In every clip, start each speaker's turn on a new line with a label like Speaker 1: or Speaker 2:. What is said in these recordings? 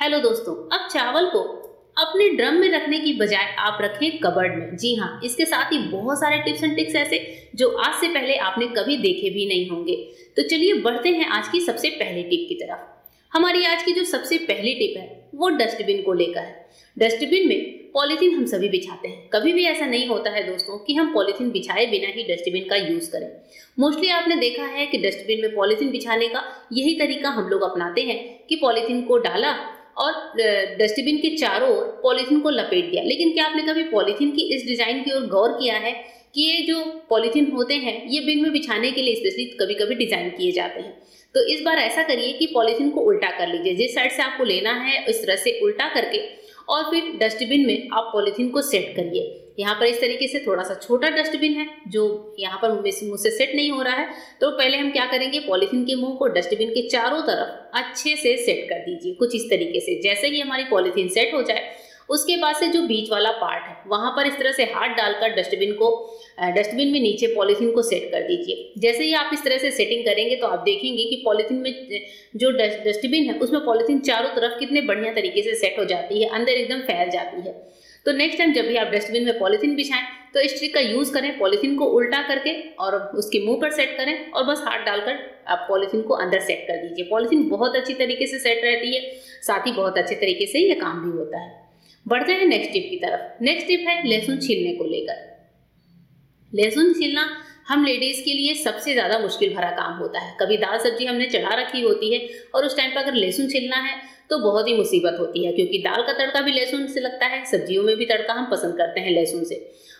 Speaker 1: Hello दोस्तों, अब चावल को अपने ड्रम में रखने की बजाय आप रखें कबर्ड में। जी हाँ, इसके साथ ही बहुत सारे टिप्स एंड ट्रिक्स ऐसे जो आज से पहले आपने कभी देखे भी नहीं होंगे। तो चलिए बढ़ते हैं आज की सबसे पहली टिप की तरफ। हमारी आज की जो सबसे पहली टिप है वो डस्टबिन को लेकर है। डस्टबिन में पॉलीथीन हम सभी बिछाते हैं। कभी भी ऐसा नहीं होता है दोस्तों कि हम पॉलीथीन बिछाए बिना ही डस्टबिन का यूज करें। मोस्टली आपने देखा है कि डस्टबिन में पॉलीथीन बिछाने का यही तरीका हम लोग अपनाते हैं कि पॉलीथीन को डाला और डस्टबिन के चारों ओर पॉलीथीन को लपेट दिया। लेकिन क्या आपने कभी पॉलीथीन की इस डिजाइन की ओर गौर किया है कि ये जो पॉलीथीन होते हैं ये बिन में बिछाने के लिए स्पेशली कभी कभी डिजाइन किए जाते हैं। तो इस बार ऐसा करिए कि पॉलीथीन को उल्टा कर लीजिए। जिस साइड से आपको लेना है इस तरह से उल्टा करके और फिर डस्टबिन में आप पॉलीथीन को सेट करिए। यहाँ पर इस तरीके से थोड़ा सा छोटा डस्टबिन है जो यहाँ पर मुझसे सेट नहीं हो रहा है। तो पहले हम क्या करेंगे, पॉलीथीन के मुंह को डस्टबिन के चारों तरफ अच्छे से सेट कर दीजिए कुछ इस तरीके से। जैसे ही हमारी पॉलीथीन सेट हो जाए उसके बाद से जो बीच वाला पार्ट है वहां पर इस तरह से हाथ डालकर डस्टबिन में नीचे पॉलीथीन को सेट कर दीजिए। जैसे ही आप इस तरह से सेटिंग करेंगे तो आप देखेंगे कि पॉलीथीन में जो डस्टबिन है उसमें पॉलीथीन चारों तरफ कितने बढ़िया तरीके से सेट हो जाती है, अंदर एकदम फैल जाती है। तो नेक्स्ट टाइम जब भी आप डस्टबिन में पॉलीथीन बिछाएं तो इस ट्रिक का यूज करें। पॉलीथीन को उल्टा करके और उसके मुंह पर सेट करें और बस हाथ डालकर आप पॉलीथीन को अंदर सेट कर दीजिए। पॉलीथीन बहुत अच्छी तरीके से सेट रहती है, साथ ही बहुत अच्छे तरीके से ये काम भी होता है। बढ़ते हैं नेक्स्ट टिप की तरफ। नेक्स्ट टिप है लहसुन छीलने को लेकर। लहसुन छीलना हम लेडीज के लिए सबसे ज्यादा मुश्किल भरा काम होता है। कभी दाल सब्जी हमने चढ़ा रखी होती है और उस टाइम पर अगर लहसुन छीलना है तो बहुत ही मुसीबत होती है, क्योंकि दाल का तड़का भी लहसुन से लगता है, सब्जियों में भी तड़का हम पसंद करते हैं लहसुन से।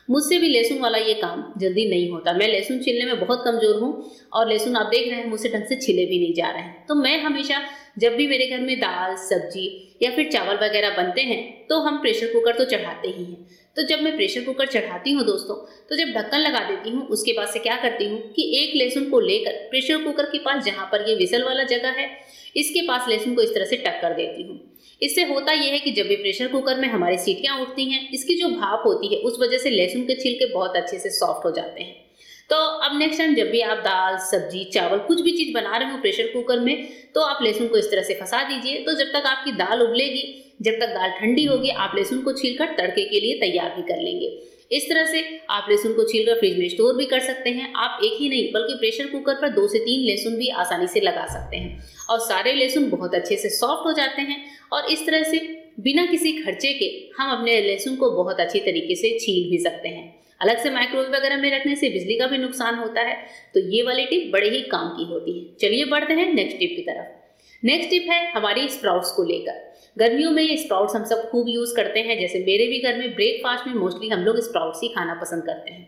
Speaker 1: मुझसे भी लहसुन वाला ये काम जल्दी नहीं होता। मैं लहसुन छीलने में बहुत कमजोर हूँ और लहसुन आप देख रहे हैं मुझसे ढंग से छिले भी नहीं जा रहे हैं। तो मैं हमेशा जब भी मेरे घर में दाल सब्जी या फिर चावल वगैरह बनते हैं तो हम प्रेशर कुकर तो चढ़ाते ही हैं। तो जब मैं प्रेशर कुकर चढ़ाती हूँ दोस्तों, तो जब ढक्कन लगा देती हूँ उसके बाद से क्या करती हूँ कि एक लहसुन को लेकर प्रेशर कुकर के पास जहाँ पर ये विसल वाला जगह है इसके पास लहसुन को इस तरह से टक कर देती हूँ। इससे होता यह है कि जब भी प्रेशर कुकर में हमारी सीटियां उठती हैं इसकी जो भाप होती है उस वजह से लहसुन के छिलके बहुत अच्छे से सॉफ्ट हो जाते हैं। तो अब नेक्स्ट टाइम जब भी आप दाल सब्जी चावल कुछ भी चीज बना रहे हो प्रेशर कुकर में तो आप लहसुन को इस तरह से फंसा दीजिए। तो जब तक आपकी दाल उबलेगी, जब तक दाल ठंडी होगी, आप लहसुन को छीलकर तड़के के लिए तैयार भी कर लेंगे। इस तरह से आप लहसुन को छीलकर फ्रिज में स्टोर भी कर सकते हैं। आप एक ही नहीं बल्कि प्रेशर कुकर पर 2 से 3 लहसुन भी आसानी से लगा सकते हैं और सारे लहसुन बहुत अच्छे से सॉफ्ट हो जाते हैं। और इस तरह से बिना किसी खर्चे के हम अपने लहसुन को बहुत अच्छी तरीके से छील भी सकते हैं। अलग से माइक्रोवेव वगैरह में रखने से बिजली का भी नुकसान होता है। तो ये वाली टिप बड़े ही काम की होती है। चलिए बढ़ते हैं नेक्स्ट टिप की तरफ। नेक्स्ट टिप है हमारी स्प्राउट्स को लेकर। गर्मियों में ये स्प्राउट्स हम सब खूब यूज करते हैं। जैसे मेरे भी घर में ब्रेकफास्ट में मोस्टली हम लोग स्प्राउट्स ही खाना पसंद करते हैं।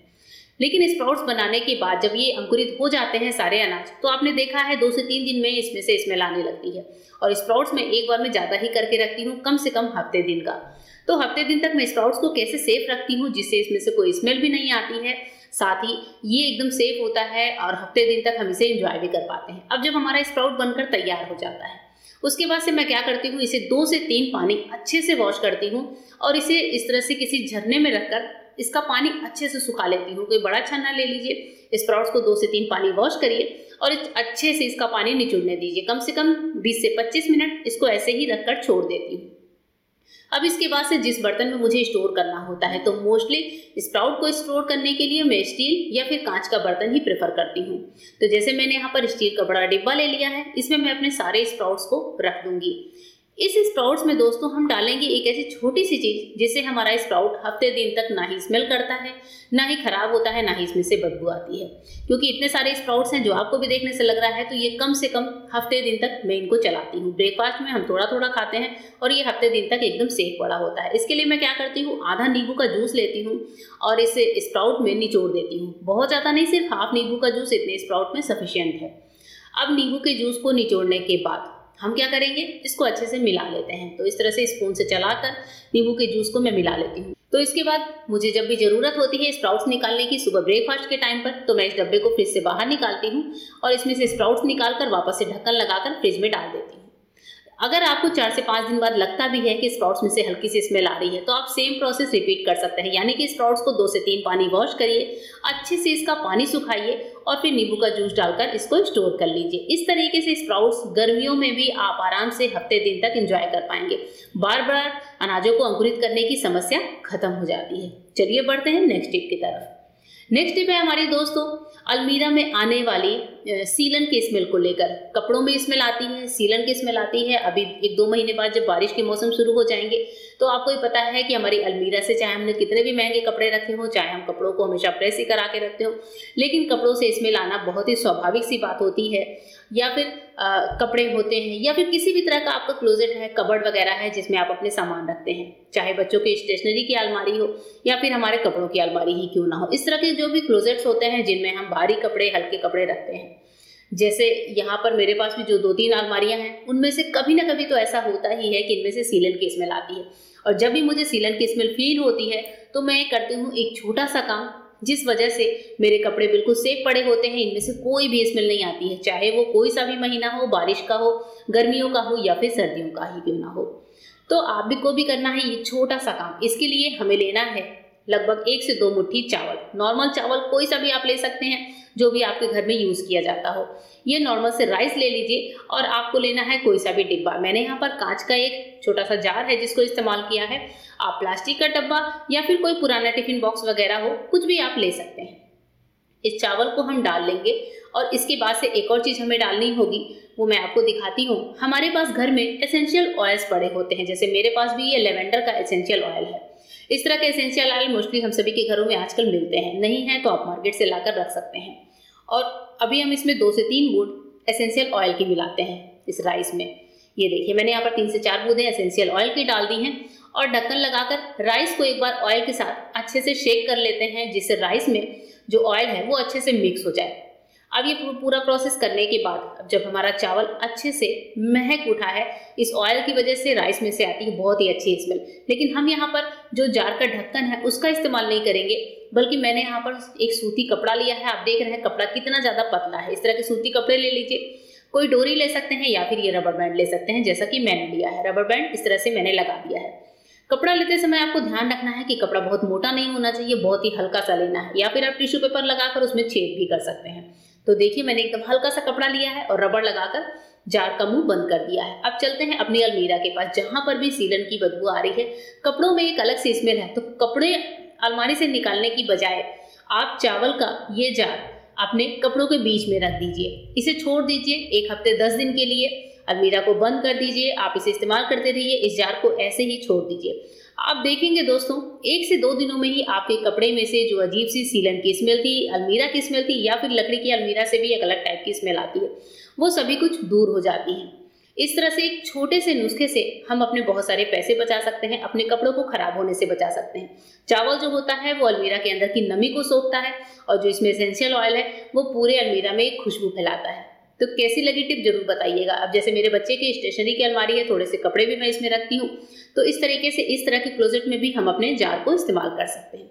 Speaker 1: लेकिन स्प्राउट्स बनाने के बाद जब ये अंकुरित हो जाते हैं सारे अनाज, तो आपने देखा है 2 से 3 दिन में इसमें से स्मेल आने लगती है। और स्प्राउट्स में एक बार मैं ज्यादा ही करके रखती हूँ, कम से कम हफ्ते दिन का। तो हफ्ते दिन तक मैं स्प्राउट्स को कैसे सेफ रखती हूँ जिससे इसमें से कोई स्मेल भी नहीं आती है, साथ ही ये एकदम सेफ होता है और हफ्ते दिन तक हम इसे एंजॉय भी कर पाते हैं। अब जब हमारा स्प्राउट बनकर तैयार हो जाता है उसके बाद से मैं क्या करती हूँ, इसे 2 से 3 पानी अच्छे से वॉश करती हूँ और इसे इस तरह से किसी झरने में रखकर इसका पानी अच्छे से सुखा लेती हूँ। कोई बड़ा छन्ना ले लीजिए, स्प्राउट्स को 2 से 3 पानी वॉश करिए और अच्छे से इसका पानी निचोड़ने दीजिए। कम से कम 20 से 25 मिनट इसको ऐसे ही रखकर छोड़ देती हूँ। अब इसके बाद से जिस बर्तन में मुझे स्टोर करना होता है, तो मोस्टली स्प्राउट को स्टोर करने के लिए मैं स्टील या फिर कांच का बर्तन ही प्रेफर करती हूँ। तो जैसे मैंने यहाँ पर स्टील का बड़ा डिब्बा ले लिया है, इसमें मैं अपने सारे स्प्राउट्स को रख दूंगी। इस स्प्राउट्स में दोस्तों हम डालेंगे एक ऐसी छोटी सी चीज जिससे हमारा स्प्राउट हफ्ते दिन तक ना ही स्मेल करता है, ना ही खराब होता है, ना ही इसमें से बदबू आती है। क्योंकि इतने सारे स्प्राउट्स हैं जो आपको भी देखने से लग रहा है, तो ये कम से कम हफ्ते दिन तक मैं इनको चलाती हूँ। ब्रेकफास्ट में हम थोड़ा थोड़ा खाते हैं और ये हफ्ते दिन तक एकदम सेफ पड़ा होता है। इसके लिए मैं क्या करती हूँ, आधा नींबू का जूस लेती हूँ और इसे स्प्राउट में निचोड़ देती हूँ। बहुत ज़्यादा नहीं, सिर्फ हाफ नींबू का जूस इतने स्प्राउट में सफिशियंट है। अब नींबू के जूस को निचोड़ने के बाद हम क्या करेंगे, इसको अच्छे से मिला लेते हैं। तो इस तरह से स्पून से चलाकर नींबू के जूस को मैं मिला लेती हूँ। तो इसके बाद मुझे जब भी जरूरत होती है स्प्राउट्स निकालने की सुबह ब्रेकफास्ट के टाइम पर, तो मैं इस डब्बे को फ्रिज से बाहर निकालती हूँ और इसमें से स्प्राउट्स निकालकर वापस से ढक्कन लगाकर फ्रिज में डाल देती हूँ। अगर आपको 4 से 5 दिन बाद लगता भी है कि स्प्राउट्स में से हल्की सी स्मेल आ रही है, तो आप सेम प्रोसेस रिपीट कर सकते हैं, यानी कि स्प्राउट्स को 2 से 3 पानी वॉश करिए, अच्छे से इसका पानी सुखाइए और फिर नींबू का जूस डालकर इसको स्टोर कर लीजिए। इस तरीके से स्प्राउट्स गर्मियों में भी आप आराम से हफ्ते दिन तक एंजॉय कर पाएंगे। बार बार अनाजों को अंकुरित करने की समस्या खत्म हो जाती है। चलिए बढ़ते हैं नेक्स्ट टिप की तरफ। नेक्स्ट टिप है हमारी दोस्तों, अलमीरा में आने वाली सीलन की स्मेल को लेकर। कपड़ों में स्मेल आती है, सीलन की स्मेल आती है। अभी 1-2 महीने बाद जब बारिश के मौसम शुरू हो जाएंगे तो आपको ये पता है कि हमारी अलमीरा से चाहे हमने कितने भी महंगे कपड़े रखे हों, चाहे हम कपड़ों को हमेशा प्रेस ही करा के रखते हो, लेकिन कपड़ों से स्मेल आना बहुत ही स्वाभाविक सी बात होती है। या फिर कपड़े होते हैं, या फिर किसी भी तरह का आपका क्लोजेट है, कबर्ड वगैरह है जिसमें आप अपने सामान रखते हैं, चाहे बच्चों की स्टेशनरी की अलमारी हो या फिर हमारे कपड़ों की अलमारी ही क्यों ना हो। इस तरह के जो भी क्लोजेट्स होते हैं जिनमें हम भारी कपड़े, हल्के कपड़े रखते हैं, जैसे यहाँ पर मेरे पास भी जो 2-3 अलमारियां हैं, उनमें से कभी ना कभी तो ऐसा होता ही है कि इनमें से सीलन की स्मेल आती है। और जब भी मुझे सीलन की स्मेल फील होती है तो मैं करती हूँ एक छोटा सा काम, जिस वजह से मेरे कपड़े बिल्कुल सेफ पड़े होते हैं, इनमें से कोई भी स्मेल नहीं आती है, चाहे वो कोई सा भी महीना हो, बारिश का हो, गर्मियों का हो या फिर सर्दियों का ही क्यों ना हो। तो आप भी को भी करना है ये छोटा सा काम। इसके लिए हमें लेना है लगभग 1 से 2 मुट्ठी चावल। नॉर्मल चावल कोई सा भी आप ले सकते हैं जो भी आपके घर में यूज किया जाता हो। ये नॉर्मल से राइस ले लीजिए और आपको लेना है कोई सा भी डिब्बा। मैंने यहाँ पर कांच का एक छोटा सा जार है जिसको इस्तेमाल किया है। आप प्लास्टिक का डब्बा या फिर कोई पुराना टिफिन बॉक्स वगैरह हो, कुछ भी आप ले सकते हैं। इस चावल को हम डाल लेंगे और इसके बाद से एक और चीज हमें डालनी होगी, वो मैं आपको दिखाती हूँ। हमारे पास घर में एसेंशियल ऑयल्स पड़े होते हैं, जैसे मेरे पास भी ये लेवेंडर का एसेंशियल ऑयल है। इस तरह के एसेंशियल ऑयल मोस्टली हम सभी के घरों में आजकल मिलते हैं, नहीं है तो आप मार्केट से लाकर रख सकते हैं। और अभी हम इसमें 2 से 3 बूंद एसेंशियल ऑयल की मिलाते हैं इस राइस में। ये देखिए मैंने यहाँ पर 3 से 4 बूंदें एसेंशियल ऑयल की डाल दी हैं और ढक्कन लगाकर राइस को एक बार ऑयल के साथ अच्छे से शेक कर लेते हैं, जिससे राइस में जो ऑयल है वो अच्छे से मिक्स हो जाए। अब ये पूरा प्रोसेस करने के बाद अब जब हमारा चावल अच्छे से महक उठा है, इस ऑयल की वजह से राइस में से आती है बहुत ही अच्छी स्मेल। लेकिन हम यहाँ पर जो जार का ढक्कन है उसका इस्तेमाल नहीं करेंगे, बल्कि मैंने यहाँ पर एक सूती कपड़ा लिया है। आप देख रहे हैं कपड़ा कितना ज़्यादा पतला है। इस तरह के सूती कपड़े ले लीजिए, कोई डोरी ले सकते हैं या फिर ये रबर बैंड ले सकते हैं, जैसा कि मैंने लिया है। रबर बैंड इस तरह से मैंने लगा दिया है। कपड़ा लेते समय आपको ध्यान रखना है कि कपड़ा बहुत मोटा नहीं होना चाहिए, बहुत ही हल्का सा लेना है, या फिर आप टिश्यू पेपर लगाकर उसमें छेद भी कर सकते हैं। तो देखिए मैंने एकदम हल्का सा कपड़ा लिया है और रबड़ लगाकर जार का मुंह बंद कर दिया है। अब चलते हैं अपनी अलमीरा के पास, जहां पर भी सीलन की बदबू आ रही है, कपड़ों में एक अलग सी स्मेल है, तो कपड़े अलमारी से निकालने की बजाय आप चावल का ये जार अपने कपड़ों के बीच में रख दीजिए। इसे छोड़ दीजिए 1 हफ्ते 10 दिन के लिए, अलमीरा को बंद कर दीजिए। आप इसे इस्तेमाल करते रहिए, इस जार को ऐसे ही छोड़ दीजिए। आप देखेंगे दोस्तों 1 से 2 दिनों में ही आपके कपड़े में से जो अजीब सी सीलन की स्मेल थी, अलमीरा की स्मेल थी, या फिर लकड़ी की अलमीरा से भी एक अलग टाइप की स्मेल आती है, वो सभी कुछ दूर हो जाती है। इस तरह से एक छोटे से नुस्खे से हम अपने बहुत सारे पैसे बचा सकते हैं, अपने कपड़ों को खराब होने से बचा सकते हैं। चावल जो होता है वो अलमीरा के अंदर की नमी को सोखता है और जो इसमें एसेंशियल ऑयल है वो पूरे अलमीरा में एक खुशबू फैलाता है। तो कैसी लगी टिप जरूर बताइएगा। अब जैसे मेरे बच्चे की स्टेशनरी की अलमारी है, थोड़े से कपड़े भी मैं इसमें रखती हूँ, तो इस तरीके से इस तरह के क्लोजेट में भी हम अपने जार को इस्तेमाल कर सकते हैं।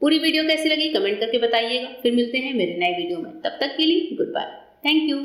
Speaker 1: पूरी वीडियो कैसी लगी कमेंट करके बताइएगा। फिर मिलते हैं मेरे नए वीडियो में, तब तक के लिए गुड बाय, थैंक यू।